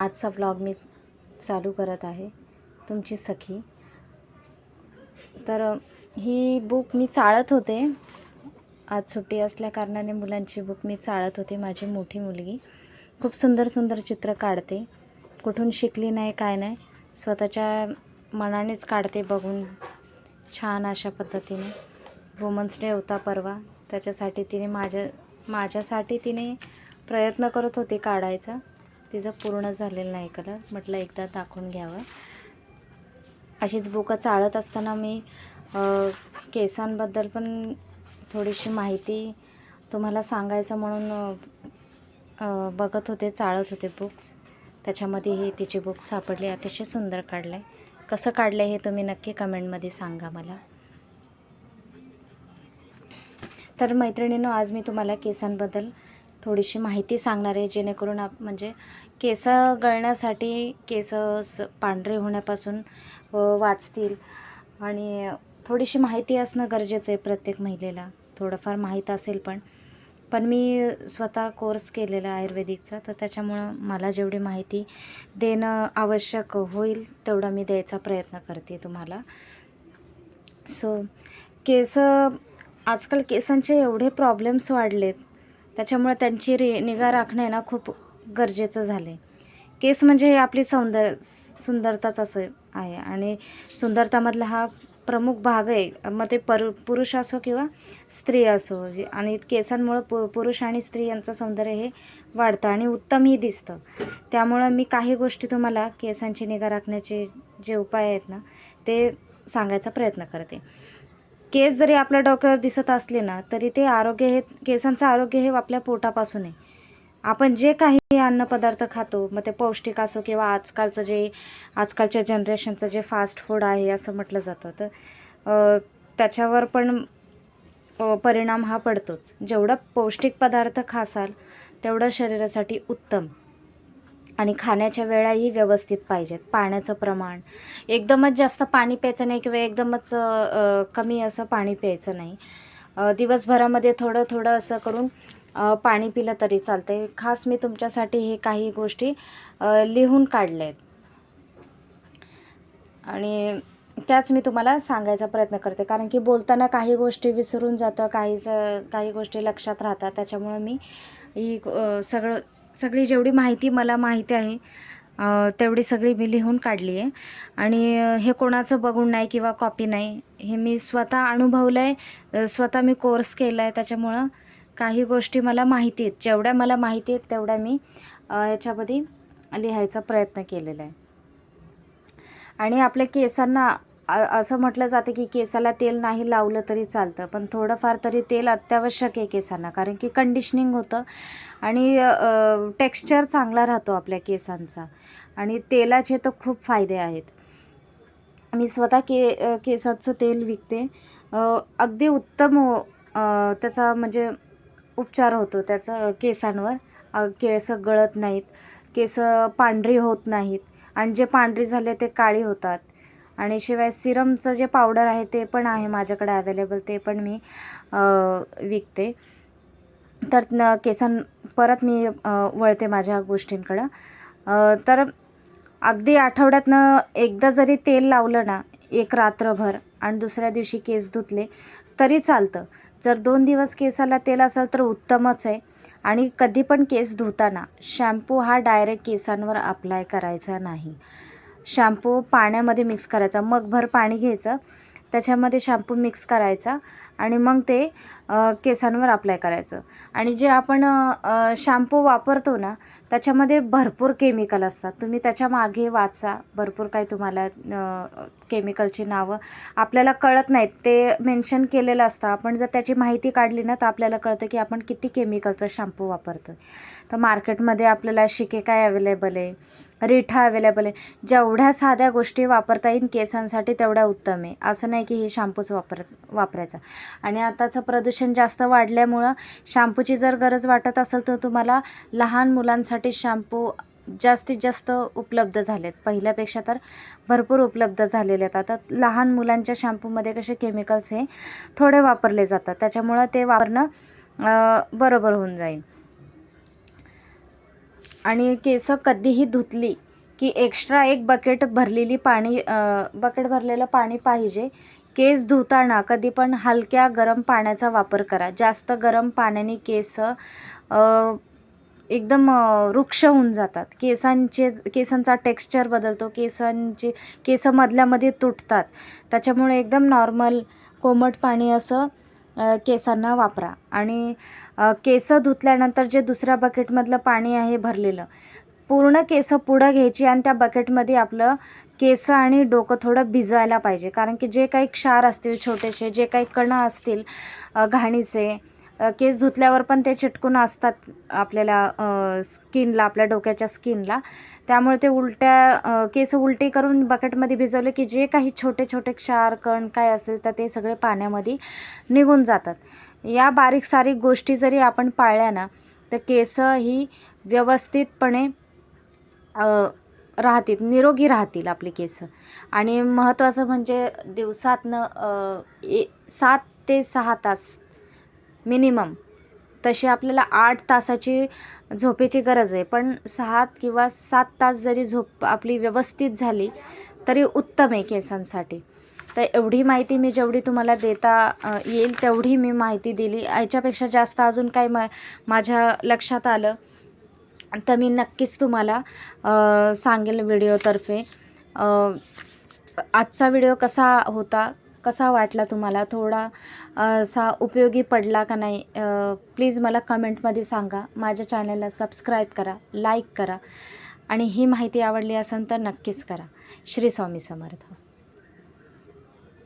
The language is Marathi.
आजचा व्लॉग मी चालू करत आहे, तुमची सखी. तर ही बुक मी चाळत होते. आज सुट्टी असल्याकारणाने मुलांची बुक मी चाळत होते. माझी मोठी मुलगी खूप सुंदर सुंदर चित्र काढते. कुठून शिकली नाही काय नाही, स्वतःच्या मनानेच काढते बघून. छान अशा पद्धतीने वुमन्स डे होता परवा, त्याच्यासाठी तिने माझ्यासाठी तिने प्रयत्न करत होती काढायचा. तिचं पूर्ण झालेलं नाही कलर. म्हटलं एकदा दाखवून घ्यावं. अशीच बुकं चाळत असताना मी केसांबद्दल पण थोडीशी माहिती तुम्हाला सांगायचं म्हणून बघत होते, चाळत होते बुक्स. त्याच्यामध्ये ही तिची बुक सापडली. अतिशय सुंदर काढलं आहे. कसं काढलं हे तुम्ही नक्की कमेंटमध्ये सांगा मला. तर मैत्रिणींनो, आज मी तुम्हाला केसांबद्दल थोडीशी माहिती सांगणार आहे, जेणेकरून म्हणजे केस गळण्यासाठी, केस पांढरे होण्यापासून वाचतील. आणि थोडीशी माहिती असणं गरजेचं आहे प्रत्येक महिलेला. थोडंफार माहीत असेल पण मी स्वतः कोर्स केलेला आयुर्वेदिकचा, तर त्याच्यामुळं मला जेवढी माहिती देणं आवश्यक होईल तेवढा मी द्यायचा प्रयत्न करते तुम्हाला. केस आजकाल केसांचे एवढे प्रॉब्लेम्स वाढलेत, त्याच्यामुळे त्यांची निगा राखणे ना खूप गरजेचं झालं आहे. केस म्हणजे हे आपली सुंदरताच असं आहे, आणि सुंदरतामधला हा प्रमुख भाग आहे. मग ते पुरुष असो किंवा स्त्री असो. आणि केसांमुळं पुरुष आणि स्त्री यांचं सौंदर्य हे वाढतं आणि उत्तमही दिसतं. त्यामुळं मी काही गोष्टी तुम्हाला केसांची निगा राखण्याचे जे उपाय आहेत ना, ते सांगायचा प्रयत्न करते. केस जरी आपल्या डोक्यावर दिसत असले ना, तरी ते केसांचं आरोग्य हे आपल्या पोटापासून आहे. आपण जे काही अन्नपदार्थ खातो, मग ते पौष्टिक असो किंवा आजकालच्या जनरेशनचं जे फास्ट फूड आहे असं म्हटलं जातं, तर त्याच्यावर पण परिणाम हा पडतोच. जेवढं पौष्टिक पदार्थ खासाल तेवढं शरीरासाठी उत्तम. आणि खाण्याच्या वेळाही व्यवस्थित पाहिजेत. पाण्याचं प्रमाण एकदमच जास्त पाणी प्यायचं नाही किंवा एकदमच कमी असं पाणी प्यायचं नाही. दिवसभरामध्ये थोडं थोडं असं करून पाणी पिलं तरी चालतं. खास मी तुमच्यासाठी हे काही गोष्टी लिहून काढल्या आहेत आणि त्याच मी तुम्हाला सांगायचा प्रयत्न करते. कारण की बोलताना काही गोष्टी विसरून जातं, काही गोष्टी लक्षात राहतात. त्याच्यामुळं मी ही सगळी जेवढी माहिती मला माहिती आहे तेवढी सगळी मी लिहून काढली आहे. आणि हे कोणाचं बघून नाही किंवा कॉपी नाही, हे मी स्वतः अनुभवलं आहे, स्वतः मी कोर्स केला आहे. त्याच्यामुळं काही गोष्टी मला माहिती आहेत. जेवढ्या मला माहिती आहेत तेवढ्या मी याच्यामध्ये लिहायचा प्रयत्न केलेला आहे. आणि आपल्या केसांना असं म्हटलं जातं की केसाला तेल नाही लावलं तरी चालतं, पण थोडंफार तरी तेल अत्यावश्यक आहे केसांना. कारण की कंडिशनिंग होतं आणि टेक्स्चर चांगला राहतो आपल्या केसांचा. आणि तेलाचे तर खूप फायदे आहेत. मी स्वतः केसाचं तेल विकते. अगदी उत्तम त्याचा म्हणजे उपचार होतो त्याचा केसांवर. केस गळत नाहीत, केस पांढरी होत नाहीत, आणि जे पांढरी झाले ते काळी होतात. आणि शिवाय सिरमचं जे पावडर आहे ते पण आहे माझ्याकडे अवेलेबल, ते पण मी विकते. तर परत मी वळते माझ्या गोष्टींकडं. तर अगदी आठवड्यातनं एकदा जरी तेल लावलं ना, एक रात्रभर, आणि दुसऱ्या दिवशी केस धुतले तरी चालतं. जर 2 दिवस केसाला तेल असेल तर उत्तमच आहे. आणि कधी पण केस धुताना शॅम्पू हा डायरेक्ट केसांवर अप्लाय करायचा नाही. शॅम्पू पाण्यामध्ये मिक्स करायचा. मगभर पाणी घ्यायचं, त्याच्यामध्ये शॅम्पू मिक्स करायचा आणि मग ते केसांवर अप्लाय करायचं. आणि जे आपण शॅम्पू वापरतो ना, त्याच्यामध्ये भरपूर केमिकल असतात. तुम्ही त्याच्या मागे वाचा, भरपूर काही तुम्हाला केमिकलची नावं आपल्याला कळत नाहीत, ते मेन्शन केलेलं असतं. आपण जर त्याची माहिती काढली ना, तर आपल्याला कळतं की आपण किती केमिकलचा शॅम्पू वापरतो. तर मार्केटमध्ये आपल्याला शिकेकाई अवेलेबल आहे, रिठा अवेलेबल आहे. जेवढ्या साध्या गोष्टी वापरता येईल केसांसाठी तेवढ्या उत्तम आहे. असं नाही की हे शॅम्पूच वापरायचा. आणि आताचं प्रदूषण जास्त वाढल्यामुळं शॅम्पूची जर गरज वाटत असेल तर तुम्हाला लहान मुलांसाठी शॅम्पू जास्तीत जास्त उपलब्ध झालेत. पहिल्यापेक्षा तर भरपूर उपलब्ध झालेले आहेत. आता लहान मुलांच्या शॅम्पूमध्ये कसे केमिकल्स हे थोडे वापरले जातात, त्याच्यामुळं ते वापरणं बरोबर होऊन जाईल. आणि केस कधीही धुतली की एक्स्ट्रा एक बकेट भरलेलं पाणी पाहिजे. केस धुताना कधी पण हलक्या गरम पाण्याचा वापर करा. जास्त गरम पाण्याने केस एकदम रुक्ष होऊन जातात. केसांचा टेक्स्चर बदलतो. केस मधल्यामध्ये तुटतात. त्याच्यामुळे एकदम नॉर्मल कोमट पाणी असं केसांना वापरा. आणि केस धुतल्यानंतर जे दुसऱ्या बकेटमधलं पाणी आहे भरलेलं, पूर्ण केस पुढं घ्यायची आणि त्या बकेटमध्ये आपलं केस आणि डोकं थोडं भिजवायला पाहिजे. कारण की जे काही क्षार असतील छोटेसे, जे काही कण असतील घाणीचे, केस धुतल्यावर पण ते चिटकून असतात आपल्याला स्किनला, आपल्या डोक्याच्या स्किनला. त्यामुळे ते केस उलटी करून बकेटमध्ये भिजवले की जे काही छोटे छोटे क्षार कण काय असेल तर ते सगळे पाण्यामध्ये निघून जातात. या बारीक सारीक गोष्टी जरी आपण पाळल्या ना तर केस ही व्यवस्थितपणे निरोगी राहतील आपली केस. आणि महत्त्वाचं म्हणजे दिवसातनं 7 ते 6 तास मिनिमम, तशी आपल्याला 8 तासाची झोपेची गरज आहे, पण 6 किंवा 7 तास जरी झोप आपली व्यवस्थित झाली तरी उत्तम आहे केसांसाठी. तर एवढी माहिती मी जेवढी तुम्हाला देता येईल तेवढी मी माहिती दिली. याच्यापेक्षा जास्त अजून काही माझ्या लक्षात आलं तर मी नक्कीच तुम्हाला सांगेल व्हिडिओतर्फे. आजचा व्हिडिओ कसा वाटला तुम्हाला, थोडा उपयोगी पडला का नाही, प्लीज मला कमेंटमध्ये सांगा. माझ्या चॅनलला सबस्क्राईब करा, लाईक करा आणि ही माहिती आवडली असेल तर नक्कीच करा. श्री स्वामी समर्थ.